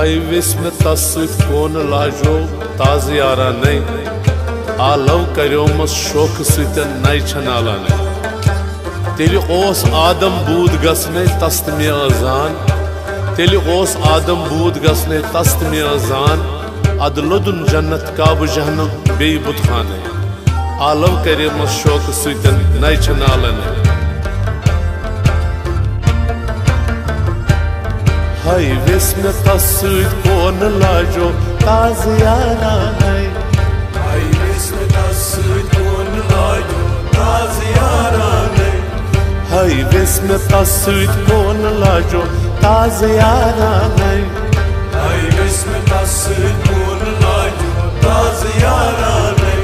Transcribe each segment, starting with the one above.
high وس میں تس ست کون لاجو تاز یارانے آلو کریو مس شوق ستن نئی چھنالانے تیلی اوس آدم بود گسنے تست میں ازان تیلی اوس آدم بود گسنے تست میں ازان ادلدن جنت کعب جہنم بی بت خانے آلو کریو مس شوق ستن نئی چھنالانے ہائی وس میں تس ست کون لاجو تاز یارانے ہائی وس میں تس ست کون لاجو تاز یارانے ہائی وس میں تس ست کون لاجو تاز یارانے ہائی وس میں تس ست کون لاجو تاز یارانے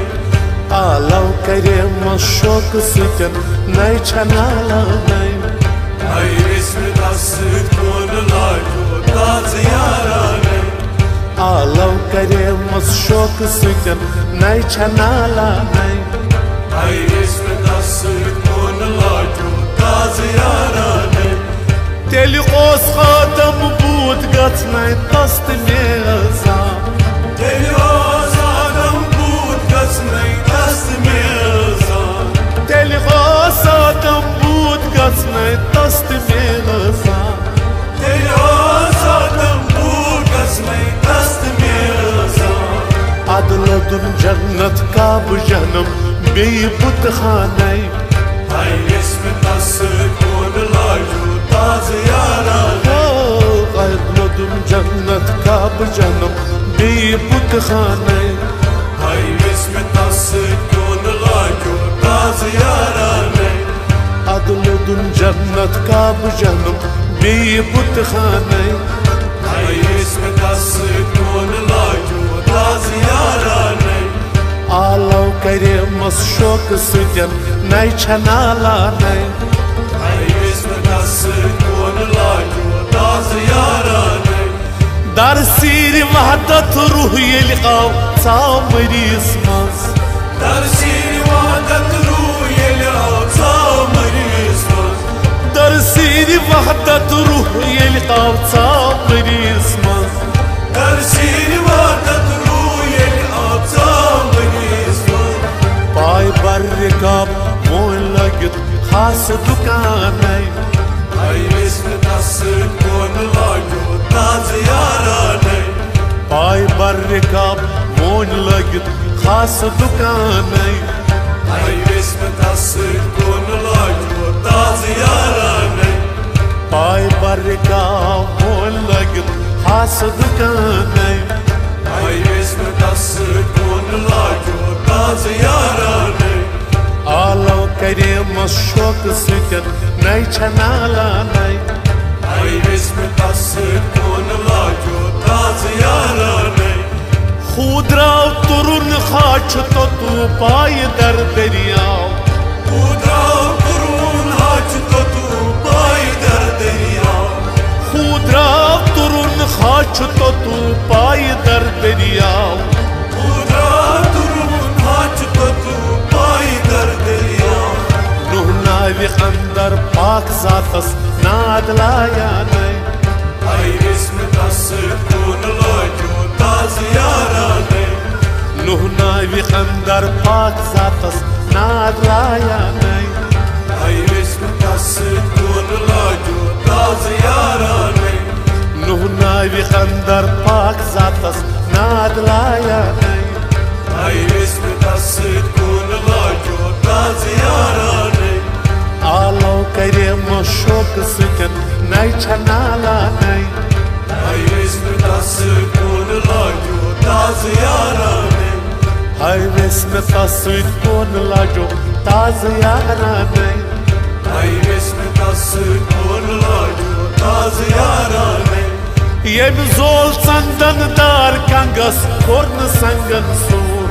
آلو کرے مس شوق ستن نئی چھنالانے ہائی وس میں تس ست کون لاجو تاز یارانے آلو کرے مس شوق ستن نئی چھنالانے ہائی وس میں تس ست کون لاجو تاز یارانے تیلی اوس آدم بود گژھنے تست میں ازان تیلی اوس آدم بود گژھنے تست میں ازان تیلی اوس آدم بود گژھنے تست میں ازان تیلی اوس آدم بود گژھنے تست میں ازان ادلدن جنت کعب جہنم بی بت خانے ہائی وس میں تس ست کون لاجو تاز یارانے ادلدن جنت کعب جہنم بی بت خانے ہائی وس میں تس ست کون لاجو تاز یارانے ادلدن جنت کعب جہنم بی بت خانے ہائی وس میں تس ست کون لاجو تاز یارانے آلو کرے مس شوق ستن نئی چھنالانے ہائی وس میں تس ست کون لاجو تاز یارانے در سیر وحدت روح ییٚلہِ آو ژاو مریض منٛز در سیر وحدت روح ییٚلہِ آو ژاو مریض منٛز در سیر وحدت روح ییٚلہِ آو ژاو مریض منٛز در سیر وحدت روح ییٚلہِ آو ژاو مریض منٛز پائے برکاب مون لگت خاص دکانے ہائی وس میں تس ست کون لاجو تاز یارانے پائے برکاب مون لگت خاص دکانے ہائی وس میں تس ست کون لاجو تاز یارانے پائے برکاب مون لگت خاص دکانے ہائی وس میں تس ست کون لاجو تاز یارانے آلو کرے مس شوق ستن نئی چھنالانے ہائی وس میں تس ست کون لاجو تاز یارانے خود راو ترن خاچ تو پائے در دریاو خود راو ترون حاج تو پائی در دریاو خود راو ترن خاچ تو پائے در دریاو خود راو ترون حاج تو پائی در دریاو نوح ناوِ اندر پاک ذاتس ناد لایانے ہائی وس میں تس ست کون لاجو تاز یارانے نوح ناوِ اندر پاک ذاتس ناد لایانے ہائی وس میں تس ست کون لاجو تاز یارانے نوح ناوِ اندر پاک ذاتس ناد لایانے ہائی وس میں تس ست کون لاجو تاز یارانے آلو کرے مس شوق ستن نئی چھنالانے ہائی وس میں تس ست کون لاجو تاز یارانے ہائی وس میں تس ست کون لاجو تاز یارانے ہائی وس میں تس ست کون لاجو تاز یارانے یم زول ژندن دار کنگس کورن سنگن سور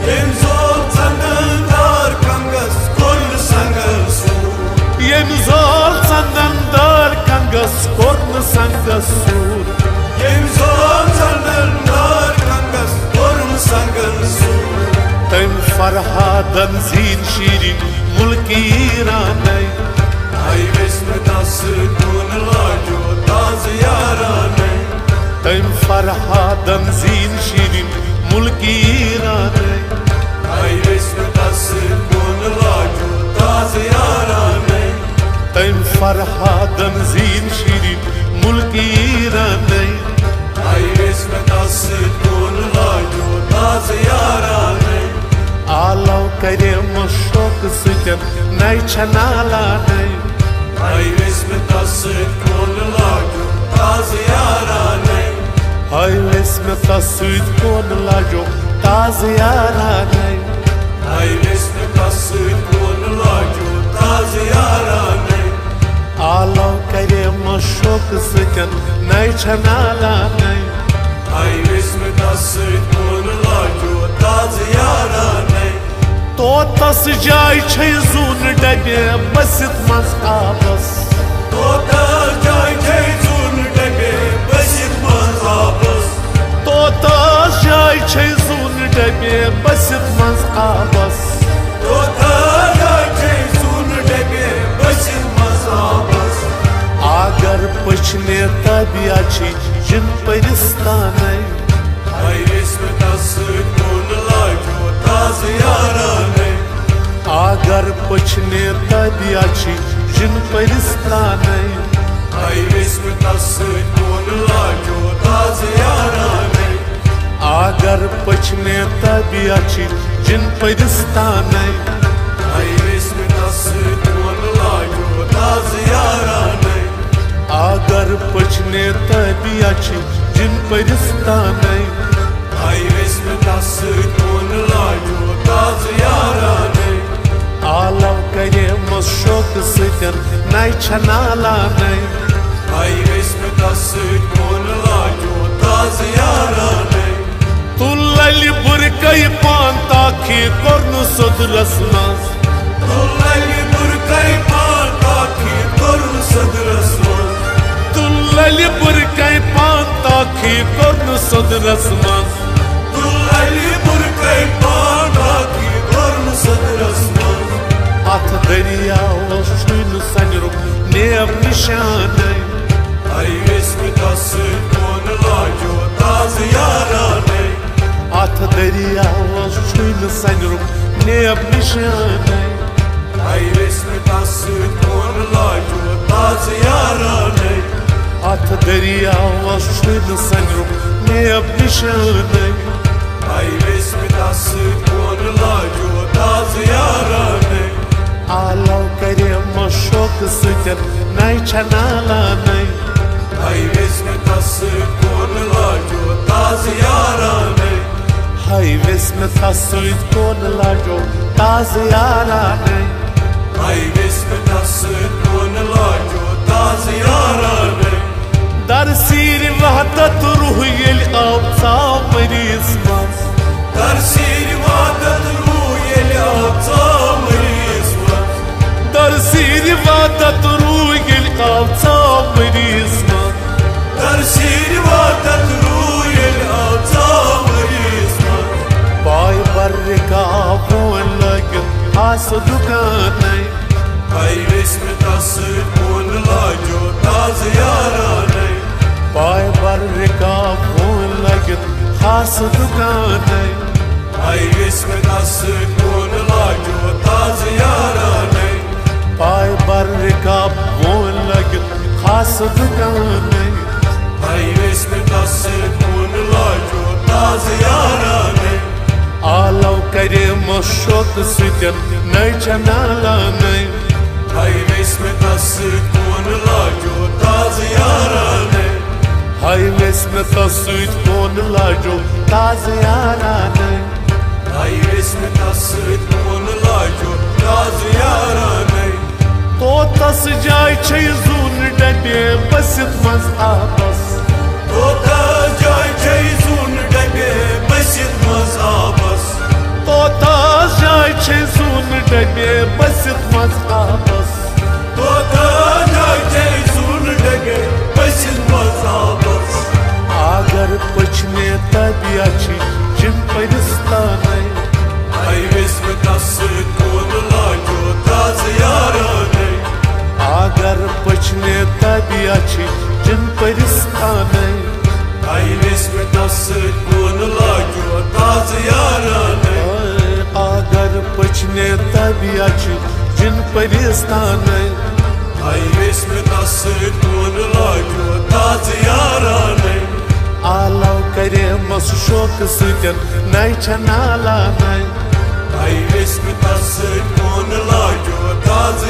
یم زول ژندن دار کنگس کورن سنگن سور یم زول ژندن دار کنگس کورن سنگس سور یم زول ژندن دار کنگس کورن سنگن سور تم فرہادن زین شیرین ملک ایرانے ہائی وس میں تس ست کون لاجو تاز یارانے تم Chanala nay Hai visme tasıt konu lajo Taze yara nay Hay visme tasıt konu lajo Taze yara nay Hai visme tasıt konu lajo Taze yara nay Alo kare mashok sikan nay Chanala nay Hai visme tasıt konu lajo Taze yara nay Totas jay çay zun dabe basit maz abas Tota jay jay zun dabe basit maz abas Totas jay çay zun dabe basit maz abas Tota jay jay zun dabe basit maz abas Agar pachne tabiachi jin paristanay Hai visme tasıt konu lajo Taze yara nay Agar pachne tabiachi jin paristanay Hai visme tasıt konu lajo Taze yara nay Agar pachne tabiachi jin paristanay Hai visme tasıt konu lajo Taze yara nay Agar pachne tabiachi jin paristanay Hai visme tasıt konu lajo Taze yara nay Alav kare mashok sikan nay Chanala nay Hai visme tasıt konu lajo Taze yara nay Tullali burkay pantaki kornu sodrasmaz Tullali burkay pantaki kornu sodrasmaz Tullali burkay pantaki kornu sodrasmaz Tullali burkay pantaki kornu sodrasmaz At dariya oshun sanruk nev nishanay Hai visme tasıt konu lajo Taze yara nay At dariya oshun sanruk nev nishanay Hai visme tasıt konu lajo Taze yara nay At dariya oshun sanruk nev nishanay Hai visme tasıt konu lajo Taze yara nay Alav kare mashok sikan nay Chanala nay Hai visme tasıt konu lajo Taze yara nay Hay visme tasıt konu lajo Taze yara nay Hai visme tasıt konu lajo Taze yara nay Dar siri vahdat ruh yel avza marizmaz Dar siri vahdat ruh yeli avza marizmaz Dar siri vahdat ruh yel avza marizmaz Dar siri vahdat ruh yeli avza marizmaz Bay barrika avon lagin has dukanay Hai visme tasıt konu lajo Taze yara nay Bay barrika avon lagin has dukanay Hai visme tasıt konu lajo Taze yara nay Bay barrika avon lagin has dukanay Hai visme tasıt konu lajo Taze yara nay Alav kare mashok sikan nay Chanala nay Hai visme tasıt konu lajo Taze yara nay Hay visme tasıt konu lajo Taze yara nay Hai visme tasıt konu lajo Taze yara nay Totas jay çay zun dabe basit maz abas Tota jay jay zun dabe basit maz abas Totas jay çay zun dabe basit maz abas Tota jay jay zun dabe basit maz abas Agar pachne tabiachi jin paristanay Hai visme tasıt konu lajo Taze yara nay Agar pachne tabiachi jin paristanay Hai visme tasıt konu lajo Taze yara nay Agar pachne tabiachi jin paristanay Hai visme tasıt konu lajo Taze yara nay Alav kare mashok sikan nay Chanala nay Hai visme tasıt konu lajo Taze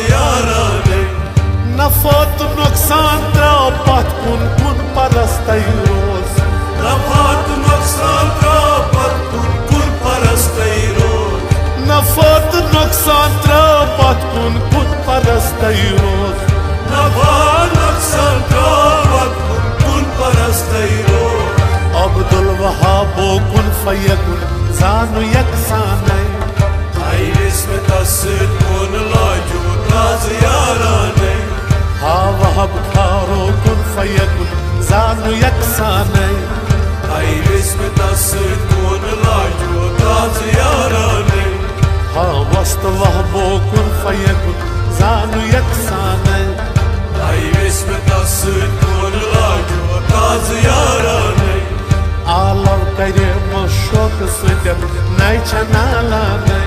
نقصان تراو پت کن کن پرستے روز نفات نقصان تراو پت کن کن پرستے روز نفات نقصان تراو پت کن کن پرستے روز نفات نقصان تراو پت کن کن پرستے روز عبدالوہاب کن فیکن زانو یکسانے آئی اسم تسد کن لاجو تاز یارانے ہا وہب کھارو کن فیکن زانو یکسانے آئی اسم تسد کن لاجو تاز یارانے ہا وسط وہبو کن فیکن زانو یکسانے آئی اسم تسد کن لاجو تاز یارانے آلو کرے مشوق سدم نئی چھنالانے